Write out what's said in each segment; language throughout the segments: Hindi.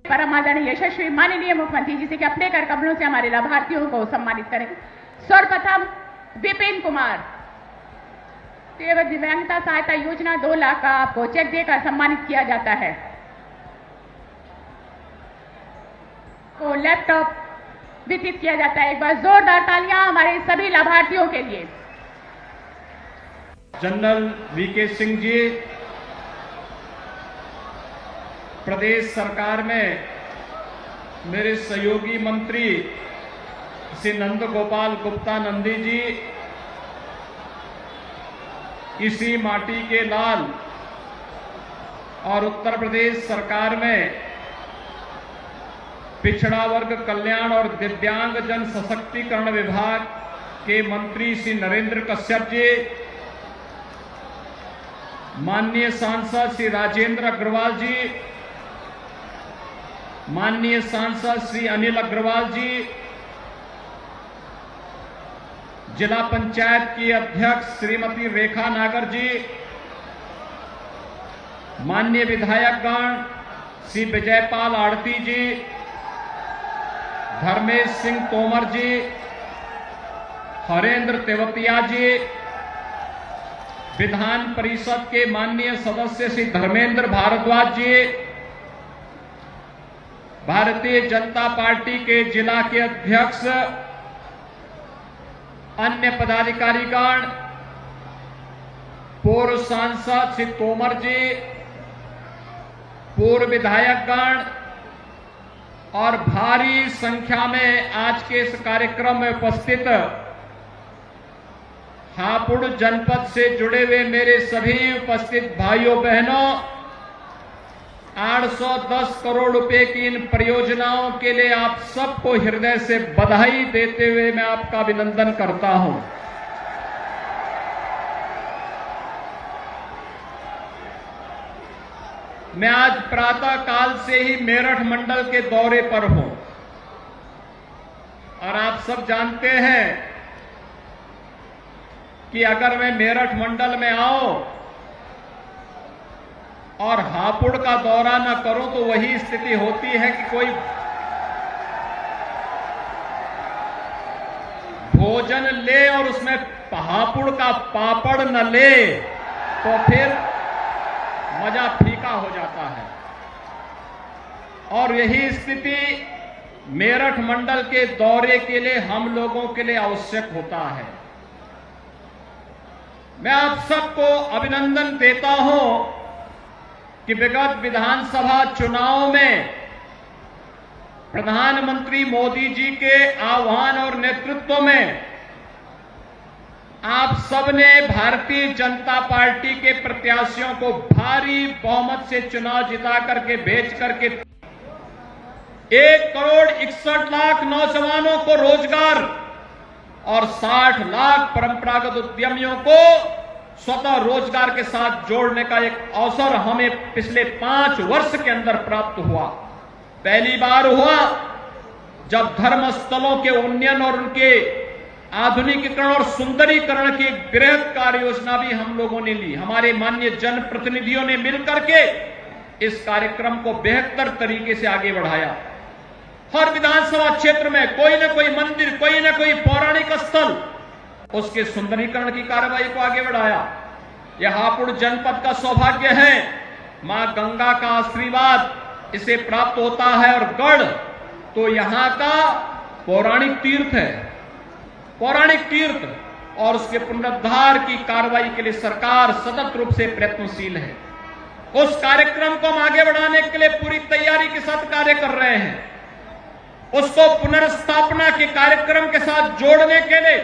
परम आदरणीय यशस्वी माननीय मुख्यमंत्री जी से कि अपने कर कमलों से हमारे लाभार्थियों को सम्मानित करें। सर्वप्रथम विपिन कुमार, तो दिव्यांगता सहायता योजना 2 लाख का आपको चेक देकर सम्मानित किया जाता है। तो लैपटॉप वितरित किया जाता है। एक बार जोरदार तालियां हमारे सभी लाभार्थियों के लिए। जनरल वीके सिंह जी, प्रदेश सरकार में मेरे सहयोगी मंत्री श्री नंद गोपाल गुप्ता नंदी जी, इसी माटी के लाल, और उत्तर प्रदेश सरकार में पिछड़ा वर्ग कल्याण और दिव्यांग जन सशक्तिकरण विभाग के मंत्री श्री नरेंद्र कश्यप जी, माननीय सांसद श्री राजेंद्र अग्रवाल जी, माननीय सांसद श्री अनिल अग्रवाल जी, जिला पंचायत की अध्यक्ष श्रीमती रेखा नागर जी, माननीय विधायकगण श्री विजयपाल आड़ती जी, धर्मेश सिंह तोमर जी, हरेंद्र तेवतिया जी, विधान परिषद के माननीय सदस्य श्री धर्मेंद्र भारद्वाज जी, भारतीय जनता पार्टी के जिला के अध्यक्ष, अन्य पदाधिकारीगण, पूर्व सांसद श्री तोमर जी, पूर्व विधायकगण और भारी संख्या में आज के इस कार्यक्रम में उपस्थित हापुड़ जनपद से जुड़े हुए मेरे सभी उपस्थित भाइयों बहनों, 810 करोड़ रुपए की इन परियोजनाओं के लिए आप सबको हृदय से बधाई देते हुए मैं आपका अभिनंदन करता हूं। मैं आज प्रातः काल से ही मेरठ मंडल के दौरे पर हूं और आप सब जानते हैं कि अगर मैं मेरठ मंडल में आऊं और हापुड़ का दौरा न करूं तो वही स्थिति होती है कि कोई भोजन ले और उसमें हापुड़ का पापड़ न ले तो फिर मजा फीका हो जाता है। और यही स्थिति मेरठ मंडल के दौरे के लिए हम लोगों के लिए आवश्यक होता है। मैं आप सबको अभिनंदन देता हूं कि विगत विधानसभा चुनाव में प्रधानमंत्री मोदी जी के आह्वान और नेतृत्व में आप सबने भारतीय जनता पार्टी के प्रत्याशियों को भारी बहुमत से चुनाव जिता करके भेज करके 1,61,00,000 नौजवानों को रोजगार और 60 लाख परंपरागत उद्यमियों को स्वतः रोजगार के साथ जोड़ने का एक अवसर हमें पिछले 5 वर्ष के अंदर प्राप्त हुआ। पहली बार हुआ जब धर्मस्थलों के उन्नयन और उनके आधुनिकीकरण और सुंदरीकरण की एक बृहद कार्य योजना भी हम लोगों ने ली। हमारे माननीय जनप्रतिनिधियों ने मिलकर के इस कार्यक्रम को बेहतर तरीके से आगे बढ़ाया। हर विधानसभा क्षेत्र में कोई न कोई मंदिर, कोई न कोई पौराणिक स्थल, उसके सुंदरीकरण की कार्रवाई को आगे बढ़ाया। यह हापुड़ जनपद का सौभाग्य है, मां गंगा का आशीर्वाद इसे प्राप्त होता है और गढ़ तो यहां का पौराणिक तीर्थ है, पौराणिक तीर्थ, और उसके पुनरुद्धार की कार्रवाई के लिए सरकार सतत रूप से प्रयत्नशील है। उस कार्यक्रम को हम आगे बढ़ाने के लिए पूरी तैयारी के साथ कार्य कर रहे हैं। उसको पुनर्स्थापना के कार्यक्रम के साथ जोड़ने के लिए,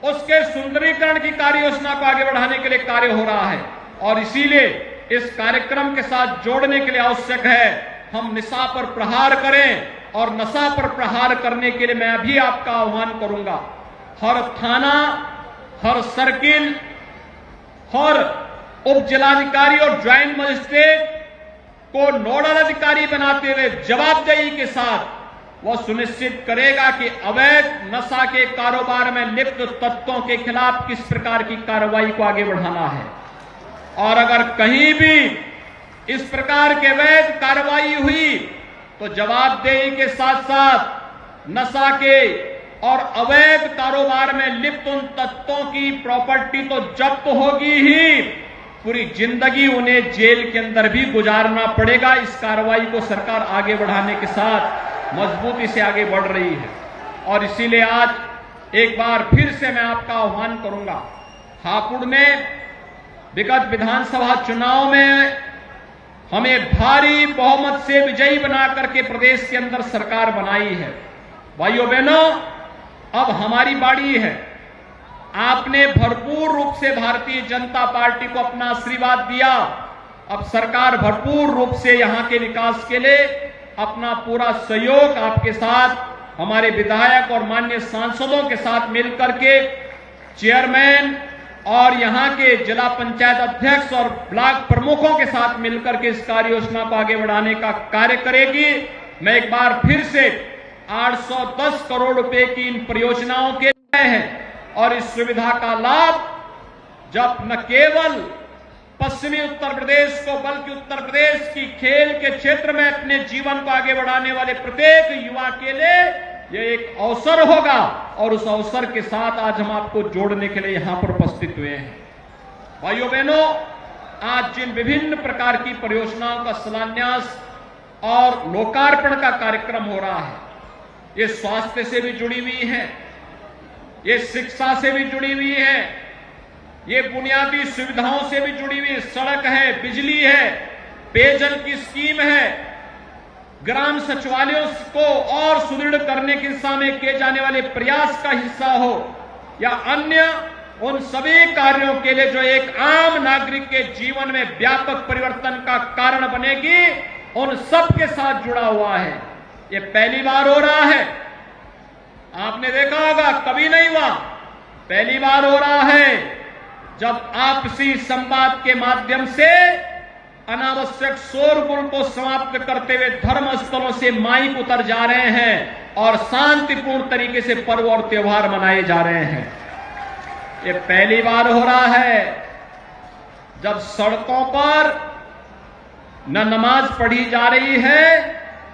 उसके सुंदरीकरण की कार्य योजना को आगे बढ़ाने के लिए कार्य हो रहा है। और इसीलिए इस कार्यक्रम के साथ जोड़ने के लिए आवश्यक है हम नशा पर प्रहार करें, और नशा पर प्रहार करने के लिए मैं अभी आपका आह्वान करूंगा, हर थाना, हर सर्किल, हर उप जिलाधिकारी और ज्वाइंट मजिस्ट्रेट को नोडल अधिकारी बनाते हुए जवाबदेही के साथ वह सुनिश्चित करेगा कि अवैध नशा के कारोबार में लिप्त तत्वों के खिलाफ किस प्रकार की कार्रवाई को आगे बढ़ाना है। और अगर कहीं भी इस प्रकार के अवैध कार्रवाई हुई तो जवाबदेही के साथ साथ नशा के और अवैध कारोबार में लिप्त उन तत्वों की प्रॉपर्टी तो जब्त होगी ही, पूरी जिंदगी उन्हें जेल के अंदर भी गुजारना पड़ेगा। इस कार्रवाई को सरकार आगे बढ़ाने के साथ मजबूती से आगे बढ़ रही है और इसीलिए आज एक बार फिर से मैं आपका आह्वान करूंगा। हापुड़ में विगत विधानसभा चुनाव में हमें भारी बहुमत से विजयी बना करके प्रदेश के अंदर सरकार बनाई है। भाइयों बहनों, अब हमारी बारी है। आपने भरपूर रूप से भारतीय जनता पार्टी को अपना आशीर्वाद दिया। अब सरकार भरपूर रूप से यहां के विकास के लिए अपना पूरा सहयोग आपके साथ, हमारे विधायक और माननीय सांसदों के साथ मिलकर के चेयरमैन और यहां के जिला पंचायत अध्यक्ष और ब्लॉक प्रमुखों के साथ मिलकर के इस कार्य योजना को आगे बढ़ाने का कार्य करेगी। मैं एक बार फिर से 810 करोड़ रुपए की इन परियोजनाओं के हैं और इस सुविधा का लाभ जब न केवल पश्चिमी उत्तर प्रदेश को बल्कि उत्तर प्रदेश की खेल के क्षेत्र में अपने जीवन को आगे बढ़ाने वाले प्रत्येक युवा के लिए यह एक अवसर होगा और उस अवसर के साथ आज हम आपको जोड़ने के लिए यहां पर उपस्थित हुए हैं। भाइयों बहनों, आज जिन विभिन्न प्रकार की परियोजनाओं का शिलान्यास और लोकार्पण का कार्यक्रम हो रहा है, ये स्वास्थ्य से भी जुड़ी हुई है, ये शिक्षा से भी जुड़ी हुई है, ये बुनियादी सुविधाओं से भी जुड़ी हुई, सड़क है, बिजली है, पेयजल की स्कीम है, ग्राम सचिवालयों को और सुदृढ़ करने की दिशा में किए जाने वाले प्रयास का हिस्सा हो या अन्य उन सभी कार्यों के लिए जो एक आम नागरिक के जीवन में व्यापक परिवर्तन का कारण बनेगी, उन सब के साथ जुड़ा हुआ है। ये पहली बार हो रहा है। आपने देखा होगा, कभी नहीं हुआ, पहली बार हो रहा है जब आपसी संवाद के माध्यम से अनावश्यक शोरगुल को समाप्त करते हुए धर्म स्थलों से माइक उतर जा रहे हैं और शांतिपूर्ण तरीके से पर्व और त्योहार मनाए जा रहे हैं। ये पहली बार हो रहा है जब सड़कों पर न नमाज पढ़ी जा रही है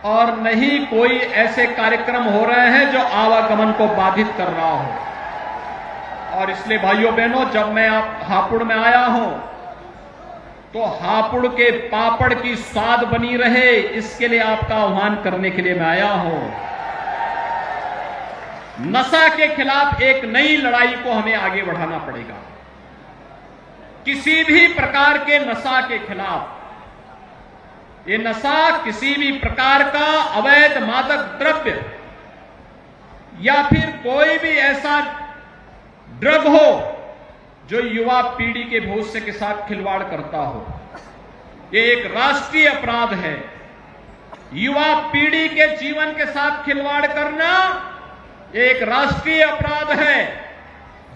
और न ही कोई ऐसे कार्यक्रम हो रहे हैं जो आवागमन को बाधित कर रहा हो। और इसलिए भाइयों बहनों, जब मैं हापुड़ में आया हूं तो हापुड़ के पापड़ की स्वाद बनी रहे, इसके लिए आपका आह्वान करने के लिए मैं आया हूं। नशा के खिलाफ एक नई लड़ाई को हमें आगे बढ़ाना पड़ेगा। किसी भी प्रकार के नशा के खिलाफ, ये नशा किसी भी प्रकार का अवैध मादक द्रव्य या फिर कोई भी ऐसा ड्रग हो जो युवा पीढ़ी के भविष्य के साथ खिलवाड़ करता हो, ये एक राष्ट्रीय अपराध है। युवा पीढ़ी के जीवन के साथ खिलवाड़ करना एक राष्ट्रीय अपराध है।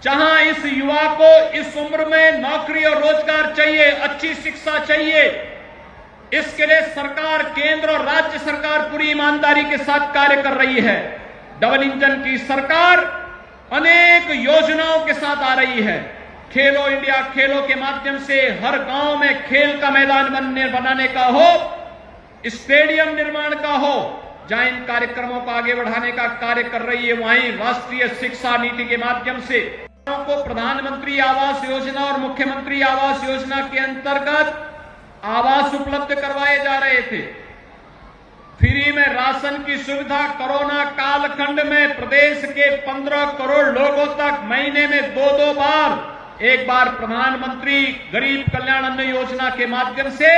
जहां इस युवा को इस उम्र में नौकरी और रोजगार चाहिए, अच्छी शिक्षा चाहिए, इसके लिए सरकार, केंद्र और राज्य सरकार पूरी ईमानदारी के साथ कार्य कर रही है। डबल इंजन की सरकार अनेक योजनाओं के साथ आ रही है। खेलो इंडिया खेलों के माध्यम से हर गांव में खेल का मैदान बनाने का हो, स्टेडियम निर्माण का हो, जहां इन कार्यक्रमों को आगे बढ़ाने का कार्य कर रही है, वहीं राष्ट्रीय शिक्षा नीति के माध्यम से को प्रधानमंत्री आवास योजना और मुख्यमंत्री आवास योजना के अंतर्गत आवास उपलब्ध करवाए जा रहे थे। फ्री में राशन की सुविधा कोरोना कालखंड में प्रदेश के 15 करोड़ लोगों तक महीने में 2-2 बार, एक बार प्रधानमंत्री गरीब कल्याण अन्न योजना के माध्यम से,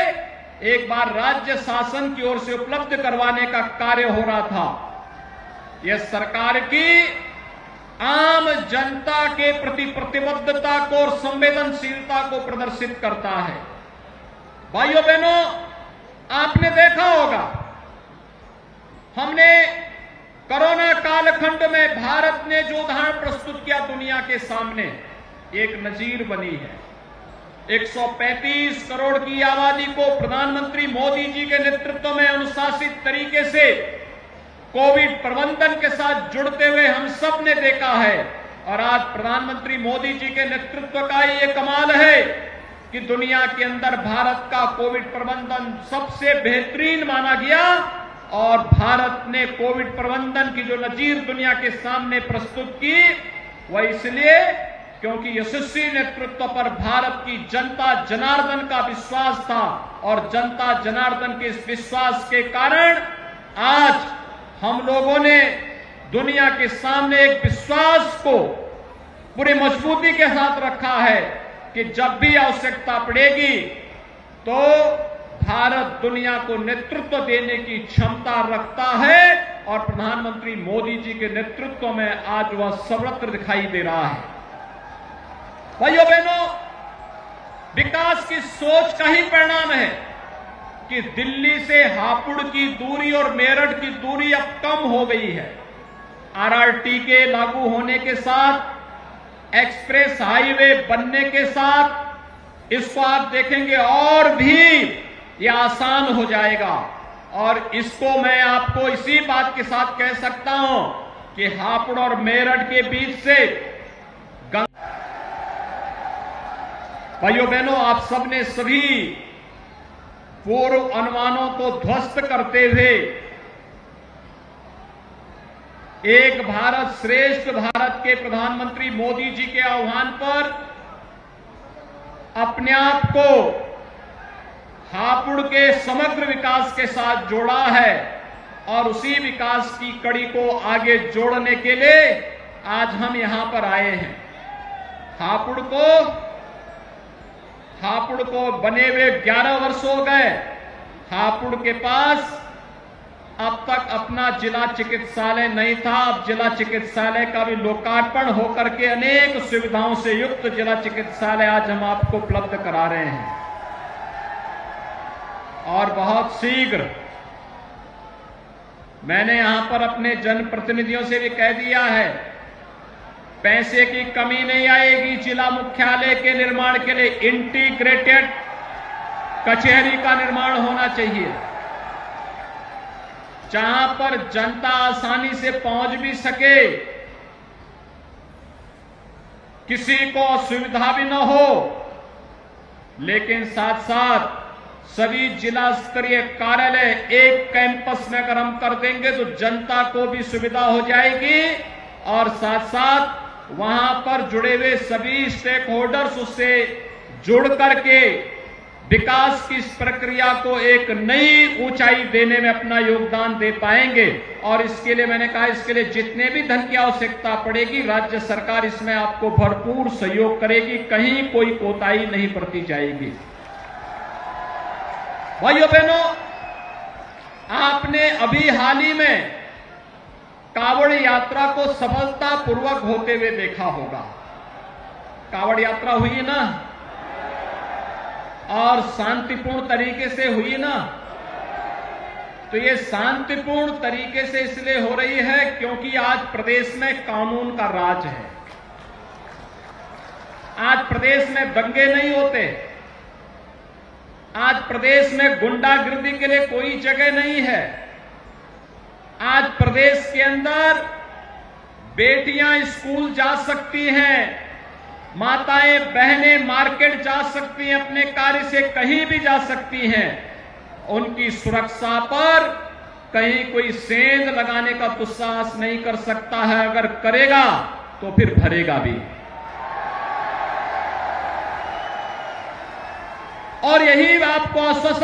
एक बार राज्य शासन की ओर से उपलब्ध करवाने का कार्य हो रहा था। यह सरकार की आम जनता के प्रति प्रतिबद्धता को और संवेदनशीलता को प्रदर्शित करता है। भाइयों बहनों, आपने देखा होगा, हमने कोरोना कालखंड में भारत ने जो उदाहरण प्रस्तुत किया दुनिया के सामने, एक नजीर बनी है। 135 करोड़ की आबादी को प्रधानमंत्री मोदी जी के नेतृत्व में अनुशासित तरीके से कोविड प्रबंधन के साथ जुड़ते हुए हम सब ने देखा है। और आज प्रधानमंत्री मोदी जी के नेतृत्व का ये कमाल है कि दुनिया के अंदर भारत का कोविड प्रबंधन सबसे बेहतरीन माना गया और भारत ने कोविड प्रबंधन की जो नजीर दुनिया के सामने प्रस्तुत की, वह इसलिए क्योंकि यशस्वी नेतृत्व पर भारत की जनता जनार्दन का विश्वास था और जनता जनार्दन के इस विश्वास के कारण आज हम लोगों ने दुनिया के सामने एक विश्वास को पूरी मजबूती के साथ रखा है कि जब भी आवश्यकता पड़ेगी तो भारत दुनिया को नेतृत्व देने की क्षमता रखता है और प्रधानमंत्री मोदी जी के नेतृत्व में आज वह सर्वत्र दिखाई दे रहा है। भाइयों बहनों, विकास की सोच का ही परिणाम है कि दिल्ली से हापुड़ की दूरी और मेरठ की दूरी अब कम हो गई है। आरआरटी के लागू होने के साथ, एक्सप्रेस हाईवे बनने के साथ इसको आप देखेंगे और भी ये आसान हो जाएगा। और इसको मैं आपको इसी बात के साथ कह सकता हूं कि हापुड़ और मेरठ के बीच से भाइयों बहनों, आप सबने सभी पूर्व अनुमानों को ध्वस्त करते हुए एक भारत श्रेष्ठ भारत के प्रधानमंत्री मोदी जी के आह्वान पर अपने आप को हापुड़ के समग्र विकास के साथ जोड़ा है और उसी विकास की कड़ी को आगे जोड़ने के लिए आज हम यहां पर आए हैं। हापुड़ को बने हुए 11 वर्ष हो गए। हापुड़ के पास अब तक अपना जिला चिकित्सालय नहीं था। अब जिला चिकित्सालय का भी लोकार्पण होकर के अनेक सुविधाओं से युक्त जिला चिकित्सालय आज हम आपको उपलब्ध करा रहे हैं और बहुत शीघ्र मैंने यहां पर अपने जनप्रतिनिधियों से भी कह दिया है, पैसे की कमी नहीं आएगी। जिला मुख्यालय के निर्माण के लिए इंटीग्रेटेड कचहरी का निर्माण होना चाहिए, जहां पर जनता आसानी से पहुंच भी सके, किसी को असुविधा भी न हो, लेकिन साथ साथ सभी जिला स्तरीय कार्यालय एक कैंपस में अगर हम कर देंगे तो जनता को भी सुविधा हो जाएगी और साथ साथ वहां पर जुड़े हुए सभी स्टेक होल्डर्स उससे जुड़ करके विकास की इस प्रक्रिया को एक नई ऊंचाई देने में अपना योगदान दे पाएंगे। और इसके लिए मैंने कहा, इसके लिए जितने भी धन की आवश्यकता पड़ेगी राज्य सरकार इसमें आपको भरपूर सहयोग करेगी, कहीं कोई कोताही नहीं बरती जाएगी। भाइयों बहनों, आपने अभी हाल ही में कांवड़ यात्रा को सफलतापूर्वक होते हुए देखा होगा। कांवड़ यात्रा हुई ना और शांतिपूर्ण तरीके से हुई ना। तो ये शांतिपूर्ण तरीके से इसलिए हो रही है क्योंकि आज प्रदेश में कानून का राज है। आज प्रदेश में दंगे नहीं होते, आज प्रदेश में गुंडागिर्दी के लिए कोई जगह नहीं है। आज प्रदेश के अंदर बेटियां स्कूल जा सकती हैं, माताएं बहनें मार्केट जा सकती हैं, अपने कार्य से कहीं भी जा सकती हैं। उनकी सुरक्षा पर कहीं कोई सेंध लगाने का दुस्साहस नहीं कर सकता है, अगर करेगा तो फिर भरेगा भी। और यही आपको आश्वासन